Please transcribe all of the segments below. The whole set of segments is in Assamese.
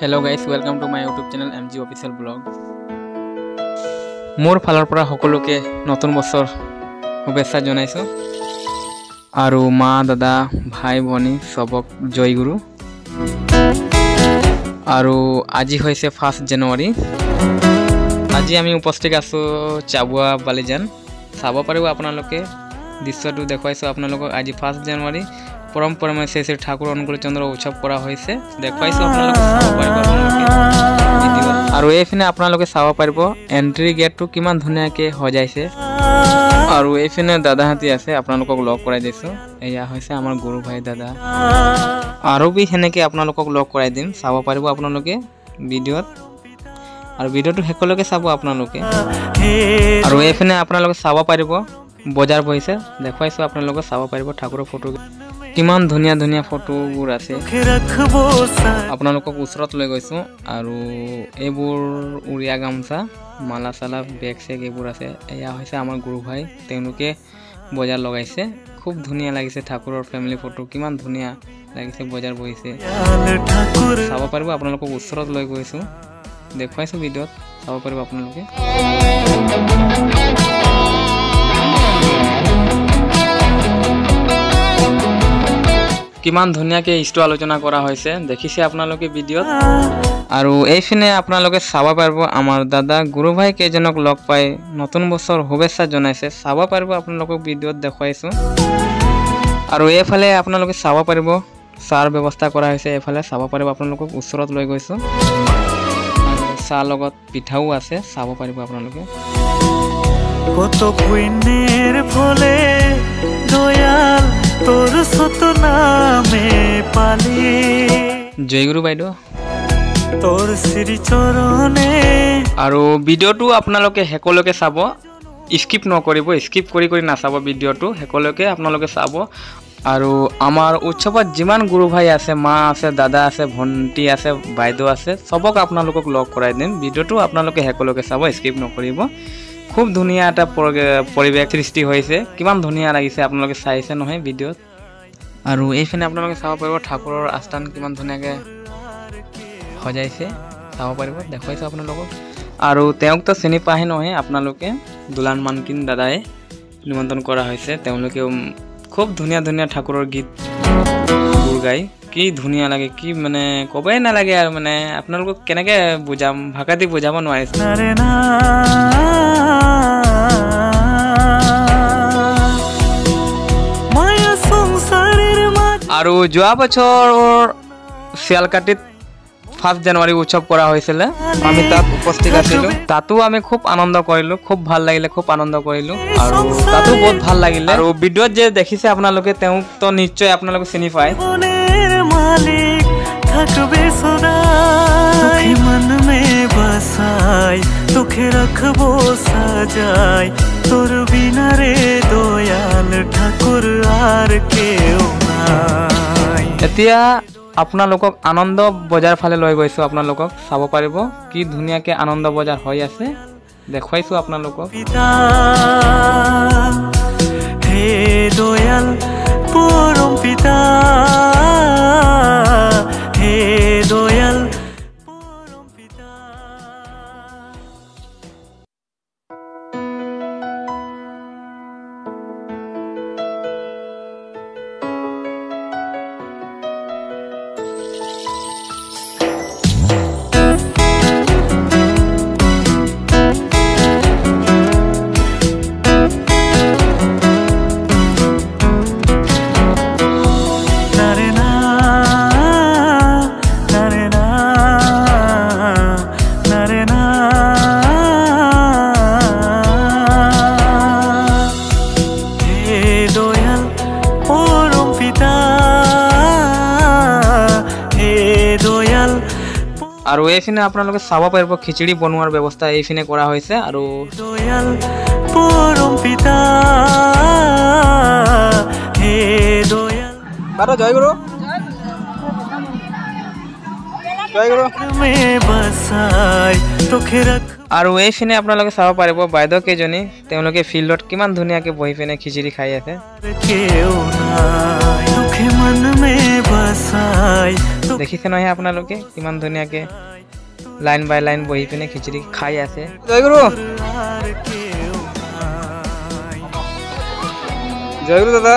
Hello guys, welcome to my YouTube channel MG Official Blog. मोर फालर পৰা সকলোকে নতুন বছৰ শুভেচ্ছা জনাইছো আৰু মা দাদা ভাই ভনী সবক জয় গুৰু আৰু আজি হৈছে 1 জানুৱাৰী আজি আমি উপস্থিত আছো চাবুৱা বালিজান চাব পাৰিব আপোনালোকে দৃশ্যটো দেখাইছো আপোনালোকক আজি 1 জানুৱাৰী परम्परा से ठाकुर अनुकूल चंद्र उत्सव करा होइसे देखवाइছো আপোনালোকে চাব পাৰিব ভিডিও আৰু এইফিনে আপোনালোকে চাব পাৰিব এন্ট্ৰি গেটটো কিমান ধুনিয়াকে সজাইছে আৰু এইফিনে দাদাহাতি আছে আপোনালোকক লগ কৰাই দিছো এয়া হৈছে আমাৰ গুৰু ভাই দাদা আৰু বি হেনেকে আপোনালোকক লগ কৰাই দিম চাব পাৰিব আপোনালোকে ভিডিওত আৰু ভিডিওটো হেকলৈকে চাব আপোনালোকে আৰু এইফিনে আপোনালোকে চাব পাৰিব বজাৰ বহিছে দেখুৱাইছো আপোনালোকে চাব পাৰিব ঠাকুৰৰ ফটো কিমান ধুনিয়া ধুনিয়া ফটোবোৰ আছে আপোনালোকক উছৰত লৈ গৈছো আৰু এইবোৰ উৰিয়া গামছা মালা সালা বেগ চেগ এইবোৰ আছে এয়া হৈছে আমাৰ গুৰু ভাই তেওঁলোকে বজাৰ লগাইছে খুব ধুনিয়া লাগিছে ঠাকুৰৰ ফ্যামিলি ফটো কিমান ধুনিয়া লাগিছে বজাৰ বহিছে চাব পাৰিব আপোনালোকক উছৰত লৈ গৈছো দেখুৱাইছো ভিডিওত চাব পাৰিব আপোনালোকে কিমান ধুনিয়াকে ইষ্ট আলোচনা কৰা হৈছে দেখিছে আপোনালোকে ভিডিওত আৰু এইফিনে আপোনালোকে চাব পাৰিব আমাৰ দাদা গুৰু ভাই কেজনক লগ পাই নতুন বছৰ শুভেচ্ছা জনাইছে চাব পাৰিব আপোনালোকক ভিডিওত দেখুৱাইছো আৰু এইফালে আপোনালোকে চাব পাৰিব চাৰ ব্যৱস্থা কৰা হৈছে এইফালে চাব পাৰিব আপোনালোকক উছৰত লৈ গৈছো চাৰ লগত পিঠাও আছে চাব পাৰিব আপোনালোকে কত কুইনেৰ ফলে দয়াল তোৰ সত নামে পালি জয় গুৰু বাইদেউ তোৰ শ্ৰী চৰণে আৰু ভিডিওটো আপোনালোকে হেকলৈকে চাব স্কিপ নকৰিব স্কিপ কৰি কৰি নাচাব ভিডিওটো হেকলৈকে আপোনালোকে চাব আৰু আমাৰ উৎসৱত যিমান গুৰু ভাই আছে মা আছে দাদা আছে ভন্টি আছে বাইদেউ আছে সবক আপোনালোকক লগ কৰাই দিম ভিডিওটো আপোনালোকে হেকলৈকে চাব স্কিপ নকৰিব খুব ধুনিয়া এটা পৰিবেশ সৃষ্টি হৈছে কিমান ধুনিয়া লাগিছে আপোনালোকে চাইছে নহয় ভিডিওত আৰু এইফিনে আপোনালোকে চাব পাৰিব ঠাকুৰৰ আস্থান কিমান ধুনিয়াকে সজাইছে চাব পাৰিব দেখুৱাইছো আপোনালোকক আৰু তেওঁক তো চিনি পাহে নহয় আপোনালোকে দুলান মানকিন দাদাই নিমন্ত্ৰণ কৰা হৈছে তেওঁলোকে খুব ধুনিয়া ধুনিয়া ঠাকুৰৰ গীত গুৰ গাই কি ধুনিয়া লাগে কি মানে কবই না লাগে আৰু মানে আপোনালোকক কেনেকে বুজাম ভাষাতে বুজাব নোৱাৰিছো আৰু যোৱা বছৰ শিয়ালকাটিত 1 জানুৱাৰী উৎসৱ কৰা হৈছিল আমি তাত উপস্থিত আছিলো তাতো আমি খুব আনন্দ কৰিলো খুব ভাল লাগিলে খুব আনন্দ কৰিলো আৰু তাতো বহুত ভাল লাগিলে আৰু ভিডিওত যে দেখিছে আপোনালোকে তেওঁক তো নিশ্চয় আপোনালোকে চিনি পায় মালিক থাকবে সদাই মন মে বসাই তোকে রাখবো সাজাই তোর বিনা রে দয়াল ঠাকুর আর কেউ নাই এতিয়া আপোনালোকক আনন্দ বজাৰ ফালে লৈ গৈছো আপোনালোকক চাব পাৰিব কি ধুনিয়াকে আনন্দ বজাৰ হৈ আছে দেখুৱাইছো আপোনালোকক হে দয়াল পৰম পিতা হে দয়াল পৰম পিতা আৰু এইফিনে আপোনালোকে চাব পাৰিব খিচুড়ি বনোৱাৰ ব্যৱস্থা এইফিনে কৰা হৈছে আৰু দয়াল পৰম পিতা হে দয়াল বাবা জয় গুৰু জয় গুৰু মে বসাই তোকে ৰাখ আৰু এইফিনে আপোনালোকে চাব পাৰিব বাইদেউ কেজনী তেওঁলোকে ফিল্ডত কিমান ধুনিয়াকে বহি পিনে খিচুড়ি খাই আছে কেউ নাই তোকে মন মে বসাই দেখিছে নহয় আপোনালোকে কিমান ধুনীয়াকে লাইন বাই লাইন বহি পিনে খিচিৰি খাই আছে। জয়গুৰু আৰ কেউ নাই। জয়গুৰু দাদা।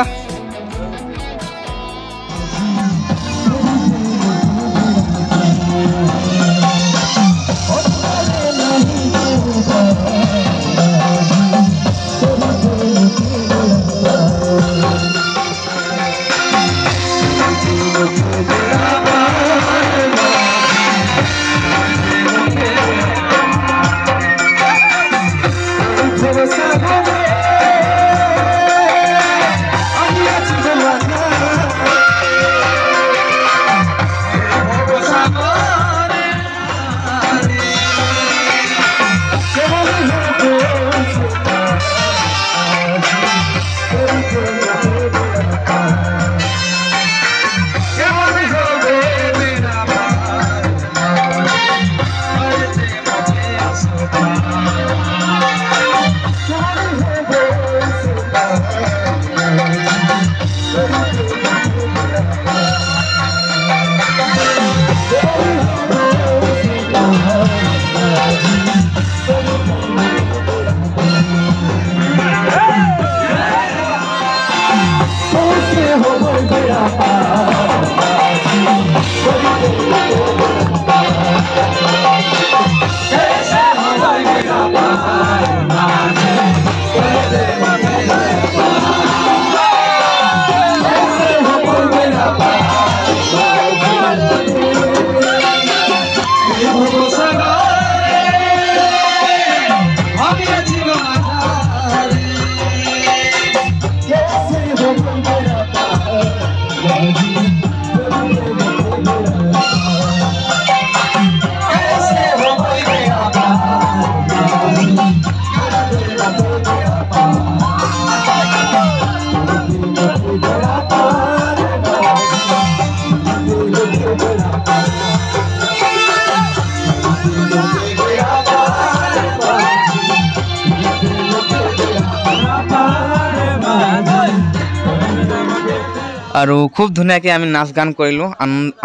আৰু খুব ধুনীয়াকৈ আমি নাচ গান কৰিলোঁ,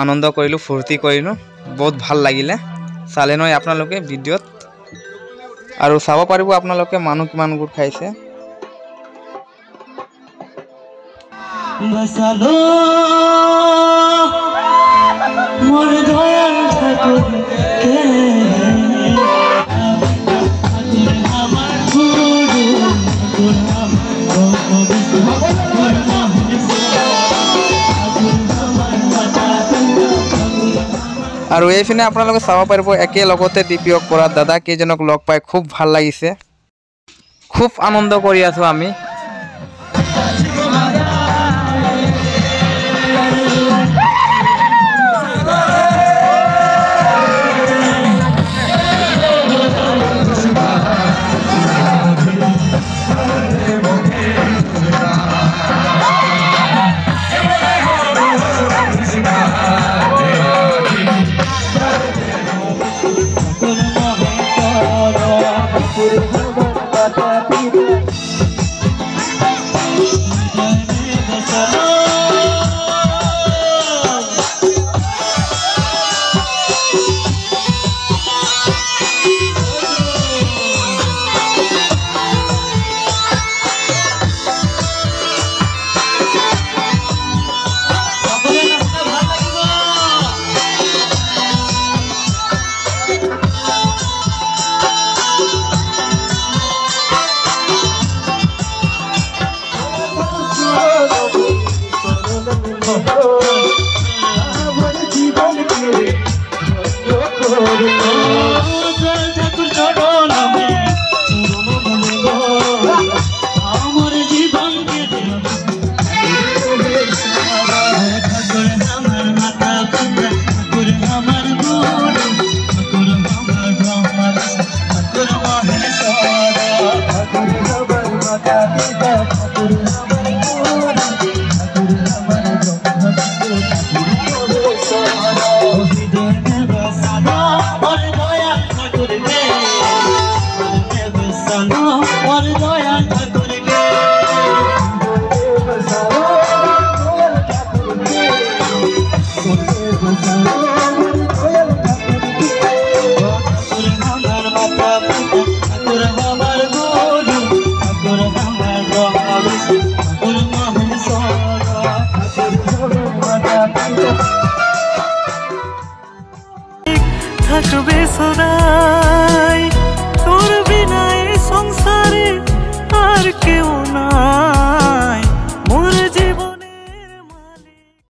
আনন্দ কৰিলোঁ, ফূৰ্তি কৰিলোঁ, বহুত ভাল লাগিলে। চালে নহয় আপোনালোকে ভিডিঅ'ত, আৰু চাব পাৰিব আপোনালোকে মানুহ কিমান গোট খাইছে। বসালো মোৰ দয়াল ঠাকুৰ কে আমাৰ গুৰু গুলাম আৰু এইপিনে আপোনালোকে চাব পাৰিব একেলগতে ডিপিঅ' কৰা দাদা কেইজনক লগ পাই খুব ভাল লাগিছে, খুব আনন্দ কৰি আছোঁ আমি। বাসনা